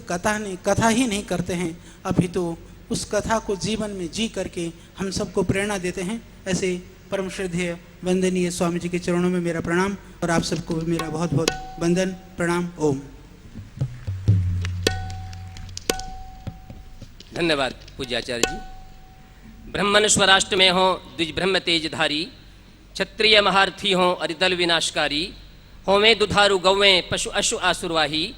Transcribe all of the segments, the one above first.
कथा ही नहीं करते हैं, अपितु उस कथा को जीवन में जी करके हम सबको प्रेरणा देते हैं। ऐसे परम श्रद्धेय वंदनीय स्वामी जी के चरणों में मेरा प्रणाम और आप सबको मेरा बहुत बहुत वंदन प्रणाम। ओम। धन्यवाद पूज्य आचार्य जी। ब्रह्मन स्वराष्ट्र में हो द्विज ब्रह्म तेजधारी, क्षत्रिय महारथी हो अरिदल विनाशकारी, होवें दुधारू गौवें पशु अशु आसुरवाही,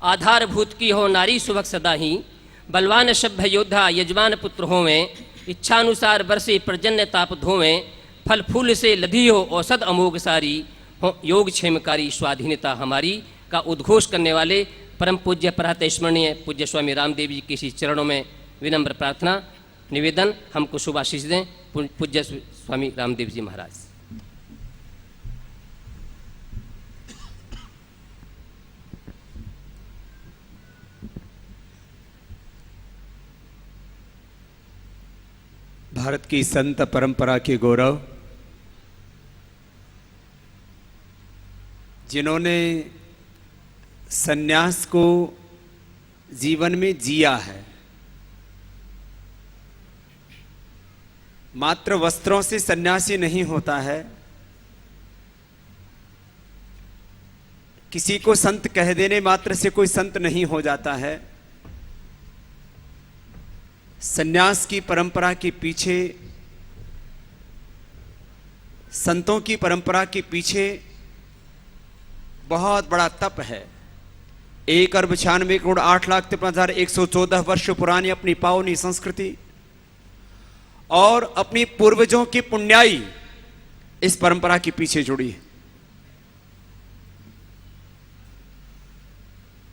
आधारभूत की हो नारी सुभग सदा ही, बलवान सभ्य योद्धा यजमान पुत्र होवें, इच्छानुसार बरसे पर्जन्य ताप धोवें, फल फूल से लधी हो औषध अमोघ सारी, हो योग क्षेमकारी स्वाधीनता हमारी का उद्घोष करने वाले परम पूज्य परात स्मरणीय पूज्य स्वामी रामदेव जी के इसी चरणों में विनम्र प्रार्थना निवेदन, हमको शुभ आशीष दें पूज्य स्वामी रामदेव जी महाराज। भारत की संत परंपरा के गौरव, जिन्होंने सन्यास को जीवन में जिया है, मात्र वस्त्रों से सन्यासी नहीं होता है, किसी को संत कह देने मात्र से कोई संत नहीं हो जाता है। सन्यास की परंपरा के पीछे, संतों की परंपरा के पीछे बहुत बड़ा तप है। 1,96,08,53,114 वर्ष पुरानी अपनी पावनी संस्कृति और अपनी पूर्वजों की पुण्याई इस परंपरा के पीछे जुड़ी है।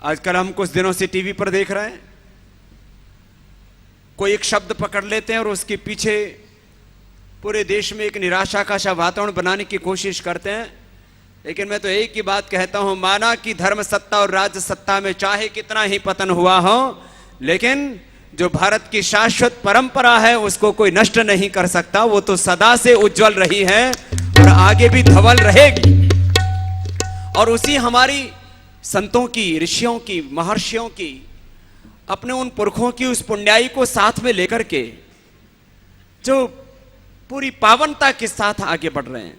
आजकल हम कुछ दिनों से टीवी पर देख रहे हैं, कोई एक शब्द पकड़ लेते हैं और उसके पीछे पूरे देश में एक निराशा का सा वातावरण बनाने की कोशिश करते हैं। लेकिन मैं तो एक ही बात कहता हूं, माना कि धर्म सत्ता और राज्य सत्ता में चाहे कितना ही पतन हुआ हो, लेकिन जो भारत की शाश्वत परंपरा है उसको कोई नष्ट नहीं कर सकता। वो तो सदा से उज्जवल रही है और आगे भी धवल रहेगी। और उसी हमारी संतों की, ऋषियों की, महर्षियों की, अपने उन पुरखों की उस पुण्याई को साथ में लेकर के जो पूरी पावनता के साथ आगे बढ़ रहे हैं।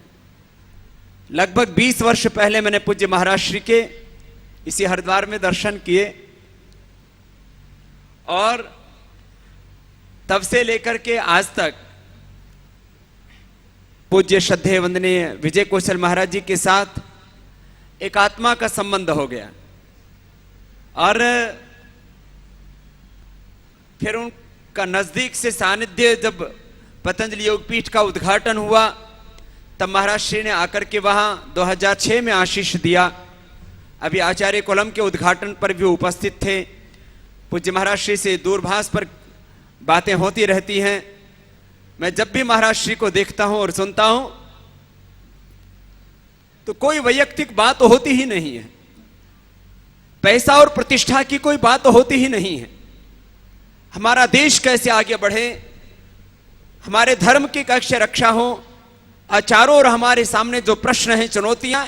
लगभग 20 वर्ष पहले मैंने पूज्य महाराज श्री के इसी हरिद्वार में दर्शन किए और तब से लेकर के आज तक पूज्य श्रद्धेय वंदनीय विजय कौशल महाराज जी के साथ एक आत्मा का संबंध हो गया। और फिर उनका नजदीक से सानिध्य, जब पतंजलि योगपीठ का उद्घाटन हुआ तब महाराज श्री ने आकर के वहां 2006 में आशीष दिया। अभी आचार्य कोलम के उद्घाटन पर भी उपस्थित थे। पूज्य महाराज श्री से दूरभाष पर बातें होती रहती हैं। मैं जब भी महाराज श्री को देखता हूं और सुनता हूं तो कोई वैयक्तिक बात होती ही नहीं है, पैसा और प्रतिष्ठा की कोई बात होती ही नहीं है। हमारा देश कैसे आगे बढ़े, हमारे धर्म की कैसे रक्षा हो, आचारों और हमारे सामने जो प्रश्न हैं, चुनौतियां,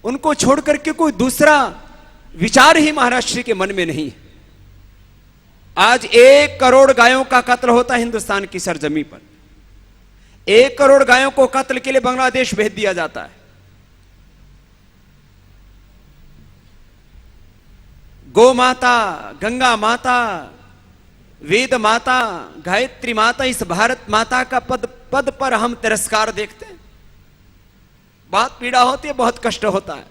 उनको छोड़ करके कोई दूसरा विचार ही महाराज श्री के मन में नहीं है। आज 1 करोड़ गायों का कत्ल होता है हिंदुस्तान की सरजमी पर। 1 करोड़ गायों को कत्ल के लिए बांग्लादेश भेज दिया जाता है। गौ माता, गंगा माता, वेद माता, गायत्री माता, इस भारत माता का पद पर हम तिरस्कार देखते हैं। बहुत पीड़ा होती है, बहुत कष्ट होता है।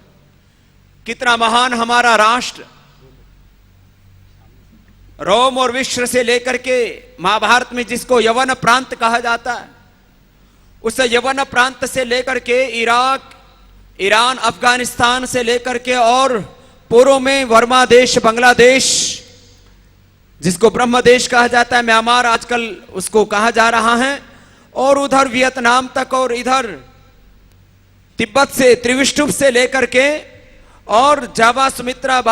कितना महान हमारा राष्ट्र, रोम और विश्व से लेकर के महाभारत में जिसको यवन प्रांत कहा जाता है, उस यवन प्रांत से लेकर के इराक, ईरान, अफगानिस्तान से लेकर के और पूर्व में वर्मा देश, बांग्लादेश, जिसको ब्रह्म देश कहा जाता है, म्यांमार आजकल उसको कहा जा रहा है, और उधर वियतनाम तक, और इधर तिब्बत से, त्रिविष्टुप से लेकर के और जावा, सुमित्रा,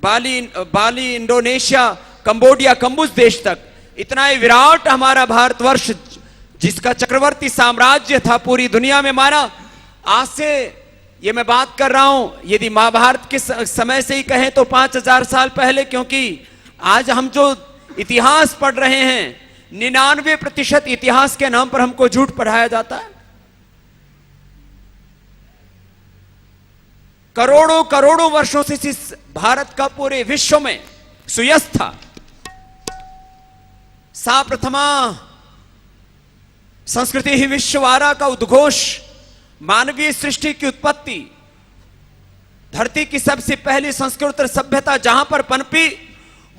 बाली, इंडोनेशिया, कंबोडिया, कंबुज देश तक, इतना ही विराट हमारा भारतवर्ष जिसका चक्रवर्ती साम्राज्य था पूरी दुनिया में। माना आज से ये मैं बात कर रहा हूं यदि महाभारत के समय से ही कहें तो 5000 साल पहले, क्योंकि आज हम जो इतिहास पढ़ रहे हैं 99% इतिहास के नाम पर हमको झूठ पढ़ाया जाता है। करोड़ों करोड़ों वर्षों से इस भारत का पूरे विश्व में सुयश था। सा प्रथमा संस्कृति ही विश्ववारा का उद्घोष, मानवीय सृष्टि की उत्पत्ति, धरती की सबसे पहली संस्कृत सभ्यता जहां पर पनपी,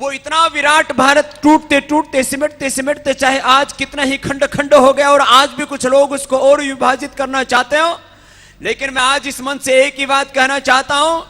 वो इतना विराट भारत टूटते टूटते सिमटते सिमटते चाहे आज कितना ही खंड खंड हो गया और आज भी कुछ लोग उसको और विभाजित करना चाहते हो, लेकिन मैं आज इस मन से एक ही बात कहना चाहता हूं।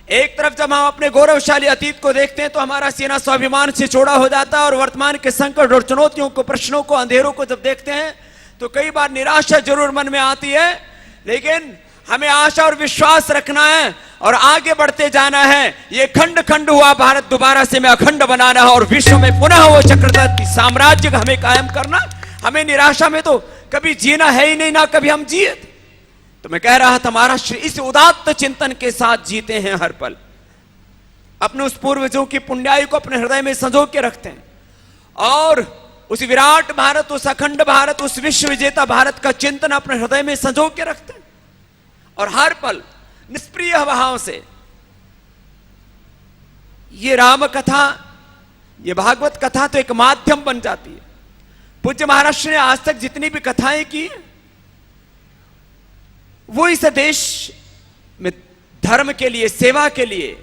एक तरफ जब हम अपने गौरवशाली अतीत को देखते हैं तो हमारा सीना स्वाभिमान से चौड़ा हो जाता है, और वर्तमान के संकट और चुनौतियों को, प्रश्नों को, अंधेरों को जब देखते हैं तो कई बार निराशा जरूर मन में आती है, लेकिन हमें आशा और विश्वास रखना है और आगे बढ़ते जाना है। ये खंड खंड हुआ भारत दोबारा से में अखंड बनाना है और विश्व में पुनः वो चक्रवर्ती साम्राज्य हमें कायम करना। हमें निराशा में तो कभी जीना है ही नहीं, ना कभी हम जिए। तो मैं कह रहा था महाराष्ट्र इस उदात्त चिंतन के साथ जीते हैं, हर पल अपने उस पूर्वजों की पुण्याई को अपने हृदय में संजो के रखते हैं और उस विराट भारत, उस अखंड भारत, उस विश्व विजेता भारत का चिंतन अपने हृदय में संजो के रखते हैं और हर पल निष्प्रिय भाव से ये राम कथा, ये भागवत कथा तो एक माध्यम बन जाती है। पूज्य महाराष्ट्र ने आज तक जितनी भी कथाएं की वो इस देश में धर्म के लिए, सेवा के लिए,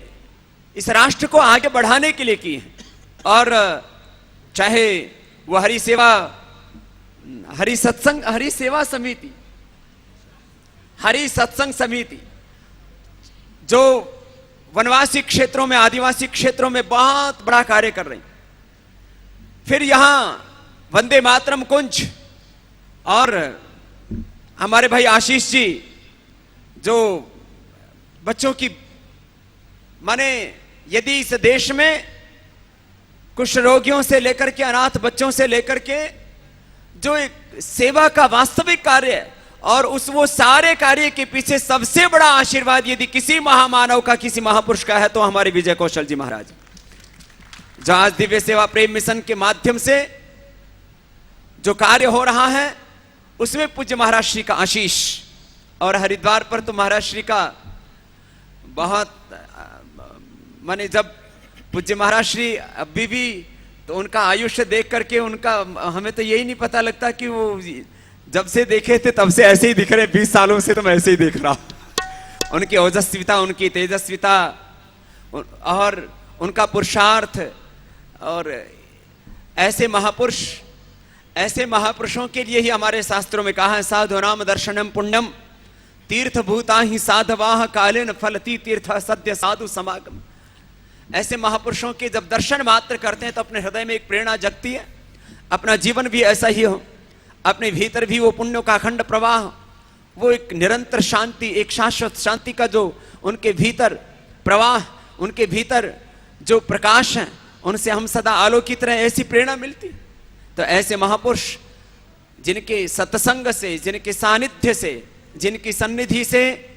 इस राष्ट्र को आगे बढ़ाने के लिए की है। और चाहे वो हरि सेवा, हरि सत्संग, हरि सेवा समिति, हरि सत्संग समिति जो वनवासी क्षेत्रों में, आदिवासी क्षेत्रों में बहुत बड़ा कार्य कर रही, फिर यहां वंदे मातरम कुंज और हमारे भाई आशीष जी जो बच्चों की, माने यदि इस देश में कुष्ठ रोगियों से लेकर के अनाथ बच्चों से लेकर के जो एक सेवा का वास्तविक कार्य है और उस वो सारे कार्य के पीछे सबसे बड़ा आशीर्वाद यदि किसी महामानव का, किसी महापुरुष का है तो हमारे विजय कौशल जी महाराज, जो आज दिव्य सेवा प्रेम मिशन के माध्यम से जो कार्य हो रहा है उसमें पूज्य महाराज श्री का आशीष। और हरिद्वार पर तो महाराज श्री का बहुत, माने जब पूज्य महाराज श्री अभी भी तो उनका आयुष्य देख करके उनका हमें तो यही नहीं पता लगता कि वो जब से देखे थे तब से ऐसे ही दिख रहे, 20 सालों से तो मैं ऐसे ही देख रहा हूं। उनकी ओजस्विता, उनकी तेजस्विता और उनका पुरुषार्थ, और ऐसे महापुरुष, ऐसे महापुरुषों के लिए ही हमारे शास्त्रों में कहा है साधु नाम दर्शनम पुण्यम तीर्थ भूता ही साधवाह कालेन फलती तीर्थ सद्य साधु समागम। ऐसे महापुरुषों के जब दर्शन मात्र करते हैं तो अपने हृदय में एक प्रेरणा जगती है, अपना जीवन भी ऐसा ही हो, अपने भीतर भी वो पुण्यों का अखंड प्रवाह, वो एक निरंतर शांति, एक शाश्वत शांति का जो उनके भीतर प्रवाह, उनके भीतर जो प्रकाश है, उनसे हम सदा आलोकित रहे, ऐसी प्रेरणा मिलती। तो ऐसे महापुरुष जिनके सत्संग से, जिनके सानिध्य से, जिनकी सन्निधि से,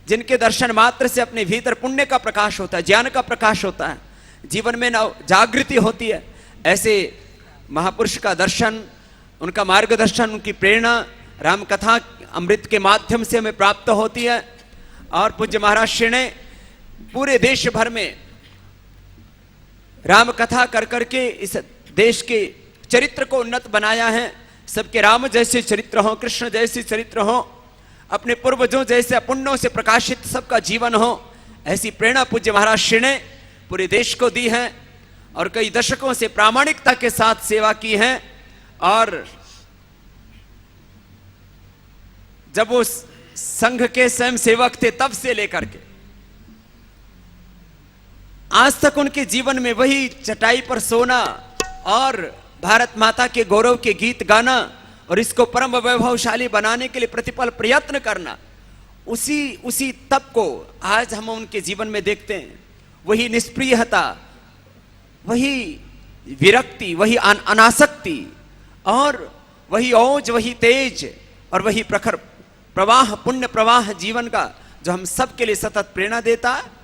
जिनके दर्शन मात्र से अपने भीतर पुण्य का प्रकाश होता है, ज्ञान का प्रकाश होता है, जीवन में नव जागृति होती है, ऐसे महापुरुष का दर्शन, उनका मार्गदर्शन, उनकी प्रेरणा राम कथा अमृत के माध्यम से हमें प्राप्त होती है। और पूज्य महाराज श्री ने पूरे देश भर में राम कथा कर करके इस देश के चरित्र को उन्नत बनाया है। सबके राम जैसे चरित्र हो, कृष्ण जैसे चरित्र हो, अपने पूर्वजों जैसे पुण्यों से प्रकाशित सबका जीवन हो, ऐसी प्रेरणा पूज्य महाराज श्री ने पूरे देश को दी है और कई दशकों से प्रामाणिकता के साथ सेवा की है। और जब वो संघ के स्वयं सेवक थे तब से लेकर के आज तक उनके जीवन में वही चटाई पर सोना और भारत माता के गौरव के गीत गाना और इसको परम वैभवशाली बनाने के लिए प्रतिपल प्रयत्न करना, उसी तप को आज हम उनके जीवन में देखते हैं। वही निष्प्रियता, वही विरक्ति, वही अनासक्ति और वही ओज, वही तेज और वही प्रखर प्रवाह, पुण्य प्रवाह जीवन का जो हम सब के लिए सतत प्रेरणा देता है